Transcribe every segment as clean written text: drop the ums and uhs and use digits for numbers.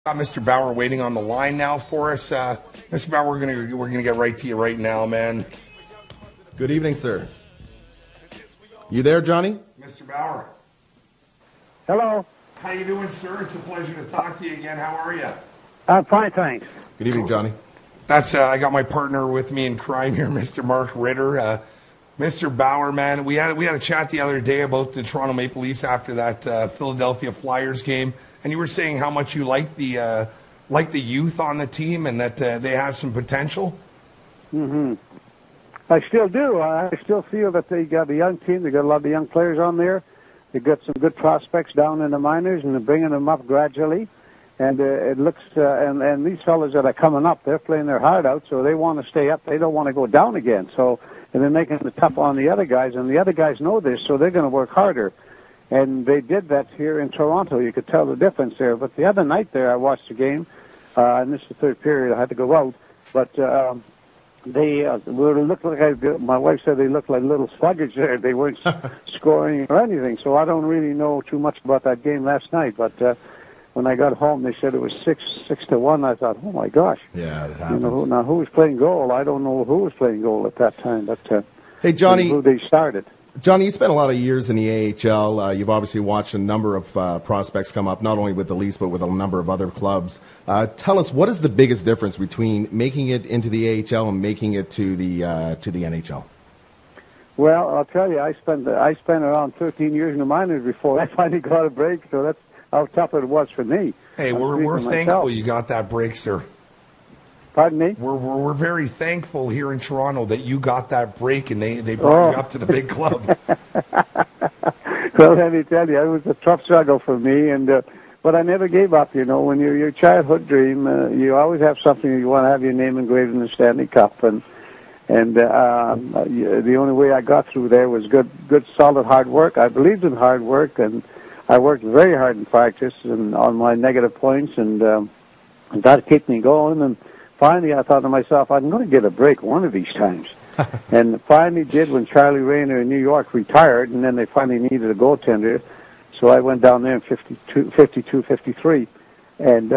Got Mr. Bauer waiting on the line now for us. Mr. Bauer, we're gonna get right to you right now, man. Good evening, sir. You there, Johnny? Mr. Bauer. Hello. How you doing, sir? It's a pleasure to talk to you again. How are you? I'm fine, thanks. Good evening, Johnny. That's I got my partner with me in crime here, Mr. Mark Ritter. Mr. Bauer, man, we had a chat the other day about the Toronto Maple Leafs after that Philadelphia Flyers game, and you were saying how much you like the youth on the team and that they have some potential. Mm-hmm. I still do. I still feel that they got a young team. They got a lot of young players on there. They got some good prospects down in the minors, and they're bringing them up gradually. And it looks and these fellas that are coming up, they're playing their heart out, so they want to stay up. They don't want to go down again. So. And they're making it tough on the other guys, and the other guys know this, so they're going to work harder. And they did that here in Toronto. You could tell the difference there. But the other night there, I watched the game, and this is the third period. I had to go out, but they looked like my wife said they looked like little sluggards there. They weren't scoring or anything. So I don't really know too much about that game last night, but. When I got home, they said it was 6-1. I thought, oh my gosh! Yeah, it happens. Now who was playing goal? I don't know who was playing goal at that time, but hey, Johnny, who they started. Johnny, you spent a lot of years in the AHL. You've obviously watched a number of prospects come up, not only with the Leafs but with a number of other clubs. Tell us, what is the biggest difference between making it into the AHL and making it to the NHL? Well, I'll tell you, I spent around 13 years in the minors before I finally got a break. So that's how tough it was for me. Hey, we're thankful you got that break, sir. Pardon me? We're very thankful here in Toronto that you got that break and they brought you up to the big club. Well, let me tell you, it was a tough struggle for me, but I never gave up. You know, when your childhood dream, you always have something you want to have your name engraved in the Stanley Cup, and the only way I got through there was good, solid hard work. I believed in hard work, and I worked very hard in practice and on my negative points, and that kept me going. And finally, I thought to myself, I'm going to get a break one of these times. And finally did when Charlie Rayner in New York retired, and then they finally needed a goaltender. So I went down there in 52, 53, and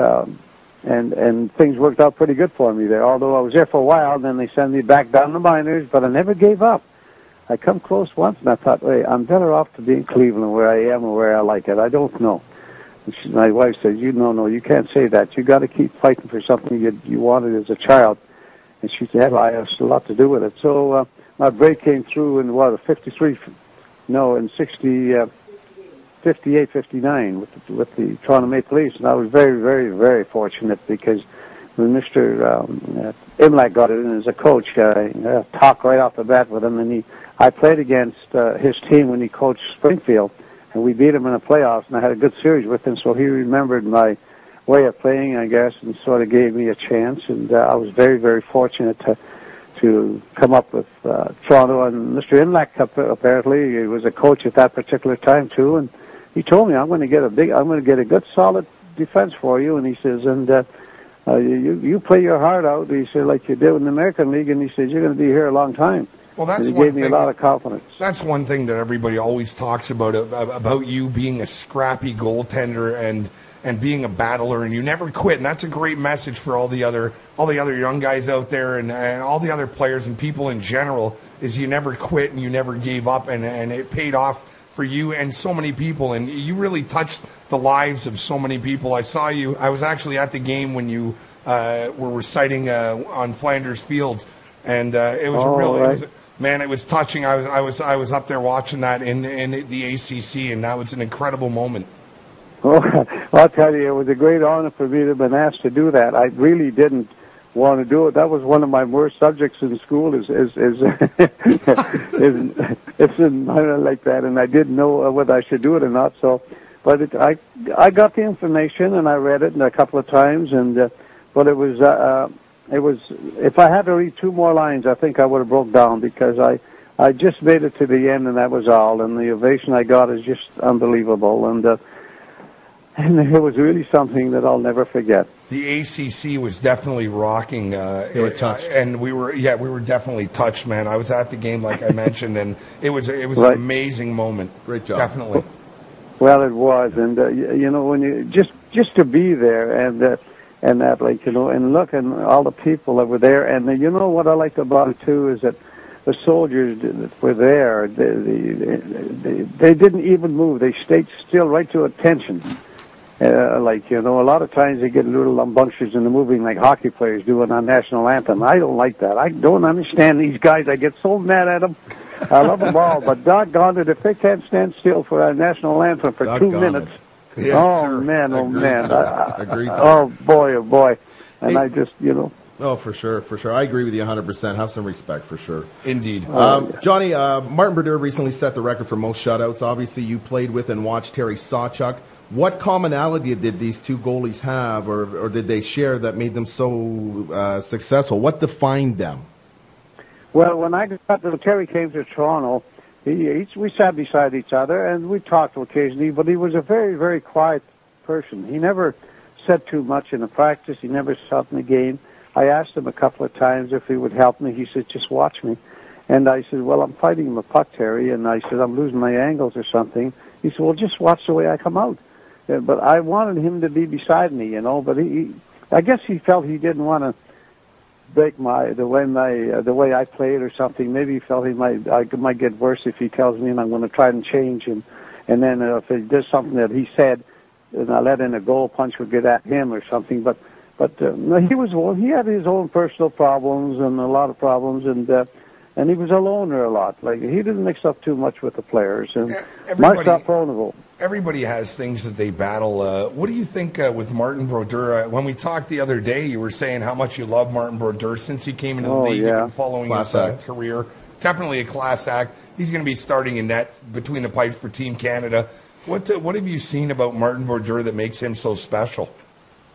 things worked out pretty good for me there. Although I was there for a while, then they sent me back down the minors, but I never gave up. I come close once, and I thought, wait, I'm better off to be in Cleveland where I am or where I like it. I don't know. And my wife says, no, you can't say that. You got to keep fighting for something you wanted as a child. And she said, well, I have a lot to do with it. So my break came through in, in 58, 59 with the Toronto Maple Leafs. And I was very, very, very fortunate because when Mr. Imlach got it in as a coach, I talked right off the bat with him, and I played against his team when he coached Springfield, and we beat him in the playoffs, and I had a good series with him, so he remembered my way of playing, I guess, and sort of gave me a chance, and I was very, very fortunate to come up with Toronto. And Mr. Imlach, apparently, he was a coach at that particular time, too, and he told me, I'm going to get a good, solid defense for you, and he says, you play your heart out, he said, like you did in the American League, and he said, you're going to be here a long time. Well, that's and he gave me a lot of confidence. That's one thing that everybody always talks about you being a scrappy goaltender and being a battler, and you never quit. And that's a great message for all the other young guys out there and all the other players and people in general, is you never quit and you never gave up, and it paid off for you and so many people, and you really touched the lives of so many people. I saw you. I was actually at the game when you were reciting on Flanders Fields, and it was it was touching. I was up there watching that in the ACC, and that was an incredible moment. Well, I'll tell you, it was a great honor for me to have been asked to do that. I really didn't want to do it. That was one of my worst subjects in school. Is it's like that, and I didn't know whether I should do it or not. So, but I got the information and I read it a couple of times, and but it was if I had to read two more lines, I think I would have broke down, because I just made it to the end, and that was all. And the ovation I got is just unbelievable, and it was really something that I'll never forget. The ACC was definitely rocking. They were touched, and we were definitely touched, man. I was at the game, like I mentioned, and it was right. An amazing moment. Great job, definitely. Well, it was, and when you just just to be there and that, like, you know, and look, and all the people that were there. And you know what I liked about it too is that the soldiers that were there, they didn't even move. They stayed still right to attention. Like, you know, a lot of times they get a little rambunctious in the moving like hockey players do on our national anthem. I don't like that. I don't understand these guys. I get so mad at them. I love them all, but doggone it, if they can't stand still for our national anthem for 2 minutes. Yes, oh, sir. man, oh, Agreed, man. Agreed, oh, boy, oh, boy. And Hey. I just, you know. Oh, for sure, for sure. I agree with you 100%. Have some respect, for sure. Indeed. Johnny, Martin Brodeur recently set the record for most shutouts. Obviously, you played with and watched Terry Sawchuk. What commonality did these two goalies have, or did they share that made them so successful? What defined them? Well, when Terry came to Toronto, we sat beside each other and we talked occasionally, but he was a very, very quiet person. He never said too much in the practice. He never sat in the game. I asked him a couple of times if he would help me. He said, just watch me. And I said, well, I'm fighting him a puck, Terry. And I said, I'm losing my angles or something. He said, well, just watch the way I come out. But I wanted him to be beside me, you know, but I guess he felt he didn't want to break the way I played or something. Maybe he felt I might get worse if he tells me and I'm going to try and change him. And then if he does something that he said, and I let in a goal, punch would get at him or something. But no, he had his own personal problems and a lot of problems, and he was a loner a lot. Like, he didn't mix up too much with the players. And Mark's not vulnerable. Everybody has things that they battle. What do you think with Martin Brodeur? When we talked the other day, you were saying how much you love Martin Brodeur since he came into the league. Yeah. You've been following Class his act. career. Definitely a class act. He's going to be starting in net between the pipes for Team Canada. What have you seen about Martin Brodeur that makes him so special?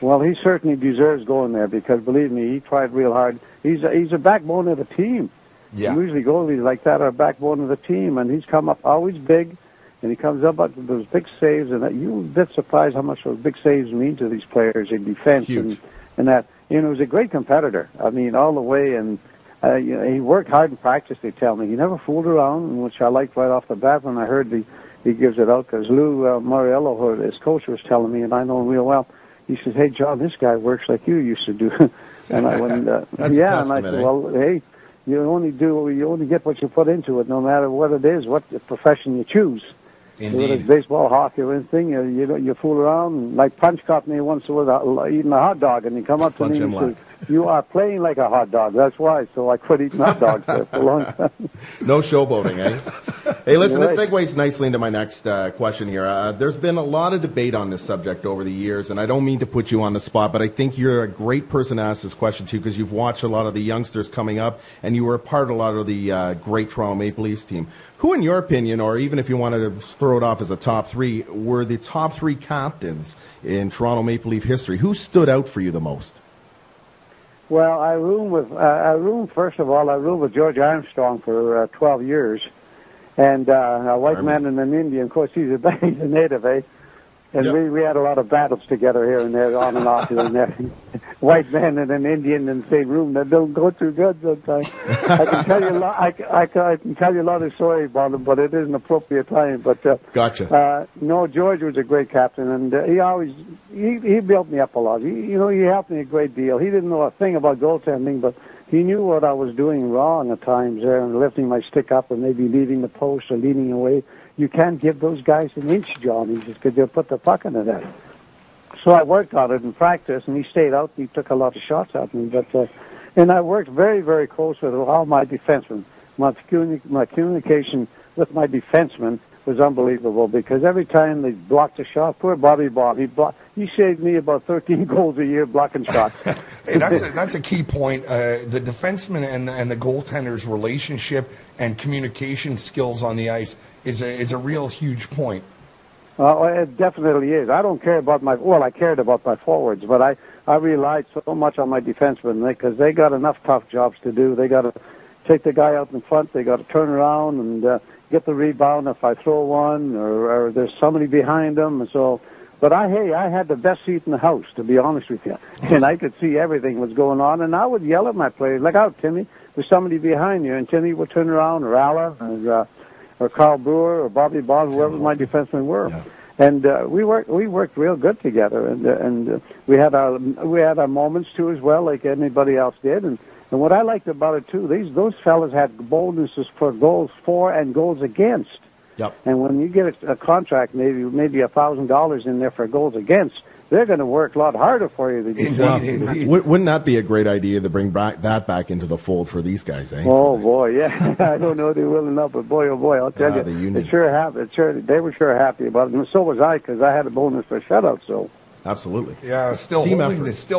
Well, he certainly deserves going there because, believe me, he tried real hard. He's a backbone of the team. Yeah. Usually goalies like that are backbone of the team, and he's come up always big. And he comes up with those big saves, and you're a bit surprised how much those big saves mean to these players in defense. Huge. And that, you know, he was a great competitor. I mean, all the way, and you know, he worked hard in practice, they tell me. He never fooled around, which I liked right off the bat when I heard he gives it out, because Lou Moriello, his coach, was telling me, and I know him real well. He says, hey, John, this guy works like you used to do. And I went, yeah, and I said, well, hey, you only get what you put into it, no matter what it is, what profession you choose. Indeed. Whether it's baseball, hockey, or anything, you fool around. Like Punch caught me once with eating a hot dog, and he come up to me and said, you are playing like a hot dog. That's why. So I quit eating hot dogs for a long time. No showboating, eh? Hey, listen, this segues nicely into my next question here. There's been a lot of debate on this subject over the years, and I don't mean to put you on the spot, but I think you're a great person to ask this question to because you've watched a lot of the youngsters coming up, and you were a part of a lot of the great Toronto Maple Leafs team. Who, in your opinion, or even if you wanted to throw it off as a top three, were the top three captains in Toronto Maple Leaf history? Who stood out for you the most? Well, I roomed with George Armstrong for 12 years, and a white man and an Indian. Of course, he's a native, eh? And yep. we had a lot of battles together here and there, on and off here and there. White man and an Indian in the same room. That don't go too good sometimes. I can tell you a lot. I can tell you a lot of stories about them, but it isn't appropriate time. But Gotcha. No, George was a great captain, and he built me up a lot. He helped me a great deal. He didn't know a thing about goaltending, but he knew what I was doing wrong at times there, and lifting my stick up and maybe leaving the post or leaning away. You can't give those guys an inch, John. He says, because they'll put the puck in the net. So I worked on it in practice, and he stayed out. He took a lot of shots at me. And I worked very, very close with all my defensemen. My communication with my defensemen was unbelievable because every time they blocked a shot, poor Bobby Bob, he saved me about 13 goals a year blocking shots. Hey, that's a key point. The defenseman and the goaltender's relationship and communication skills on the ice is a real huge point. It definitely is. I don't care about I cared about my forwards, but I relied so much on my defensemen because they got enough tough jobs to do. They got to take the guy out in front. They got to turn around and get the rebound if I throw one or there's somebody behind them. And so, but I had the best seat in the house, to be honest with you, and I could see everything was going on. And I would yell at my players, "Look out, Timmy! There's somebody behind you!" And Timmy would turn around, or Alan, or Carl Brewer, or Bobby Bond, whoever my defensemen were. Yeah. And we worked real good together, and we had our moments too as well, like anybody else did. And what I liked about it too, those fellas had bonuses for goals for and goals against. Yep. And when you get a contract, maybe $1,000 in there for goals against, they're going to work a lot harder for you than Indeed. Wouldn't that be a great idea to bring that back into the fold for these guys, eh? Oh boy, yeah. I don't know if they will enough, but boy, oh boy, I'll tell you, the union. they were sure happy about it, and so was I, because I had a bonus for shutout. So absolutely, yeah, still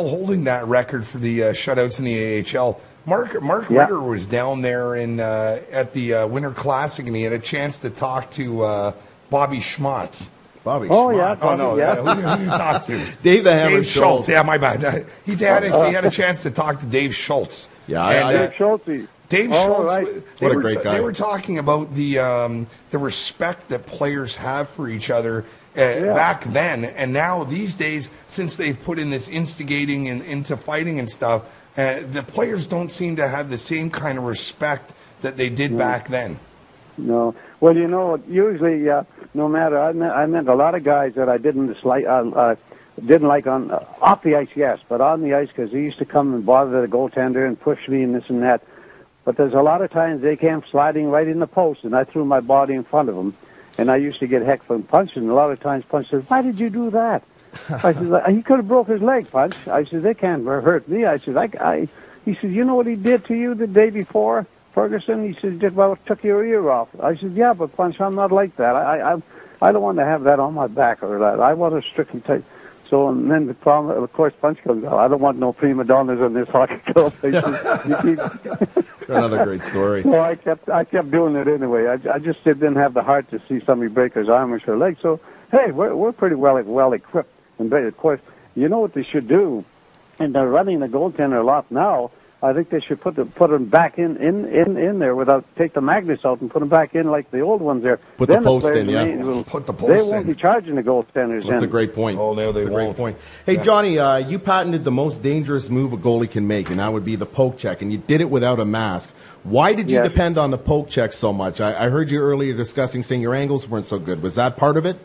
holding that record for the shutouts in the AHL. Mark Ritter was down there at the Winter Classic, and he had a chance to talk to Bobby Schmatz. Bobby Oh, Schmatz. yeah. Oh, no. Yeah. Who did you talk to? Dave the Hammer Dave Schultz. Yeah, my bad. He had a chance to talk to Dave Schultz. Yeah, Dave Schultz. Dave Oh, Schultz. right. What a great guy. They were talking about the respect that players have for each other back then, and now these days, since they've put in this instigating and into fighting and stuff, the players don't seem to have the same kind of respect that they did back then. No. Well, usually, no matter, I met a lot of guys that I didn't like on off the ice, yes, but on the ice, because they used to come and bother the goaltender and push me and this and that. But there's a lot of times they came sliding right in the post, and I threw my body in front of them, and I used to get hecked from punching. And a lot of times, Punch says, "Why did you do that?" I said, "He could have broke his leg, Punch." I said, "They can't hurt me." I said, He said, "You know what he did to you the day before, Ferguson?" He said, "Well, took your ear off." I said, "Yeah, but Punch, I'm not like that. I don't want to have that on my back or that. I want to strictly take." So, and then the problem, of course, Punch comes out. "I don't want no prima donnas in this hockey club." Another great story. So I kept doing it anyway. I just didn't have the heart to see somebody break his arm or her leg. So, hey, we're pretty well equipped. And of course, you know what they should do, and they're running the goaltender a lot now. I think they should put them back in there without take the magnets out and put them back in like the old ones there. Put the post in, Put the post They won't be charging the goaltenders. That's a great point. Oh, no, they won't. Great point. Hey, Johnny, you patented the most dangerous move a goalie can make, and that would be the poke check, and you did it without a mask. Why did you depend on the poke check so much? I heard you earlier discussing saying your angles weren't so good. Was that part of it?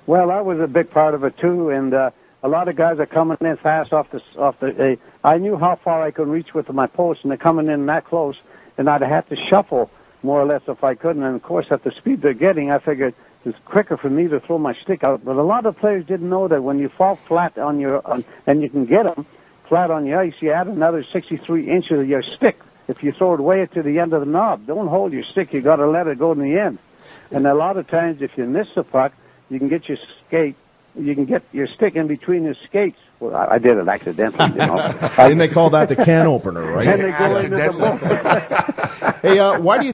Well, that was a big part of it too, and a lot of guys are coming in fast off the. I knew how far I could reach with my post, and they're coming in that close, and I'd have to shuffle more or less if I couldn't. And of course, at the speed they're getting, I figured it's quicker for me to throw my stick out. But a lot of players didn't know that when you fall flat on and you can get them flat on the ice, you add another 63 inches of your stick. If you throw it way to the end of the knob, don't hold your stick. You got to let it go in the end. And a lot of times, if you miss the puck, you can get your skate. You can get your stick in between your skates. Well, I did it accidentally, Didn't they call that the can opener, right? And they go into the Hey, why do you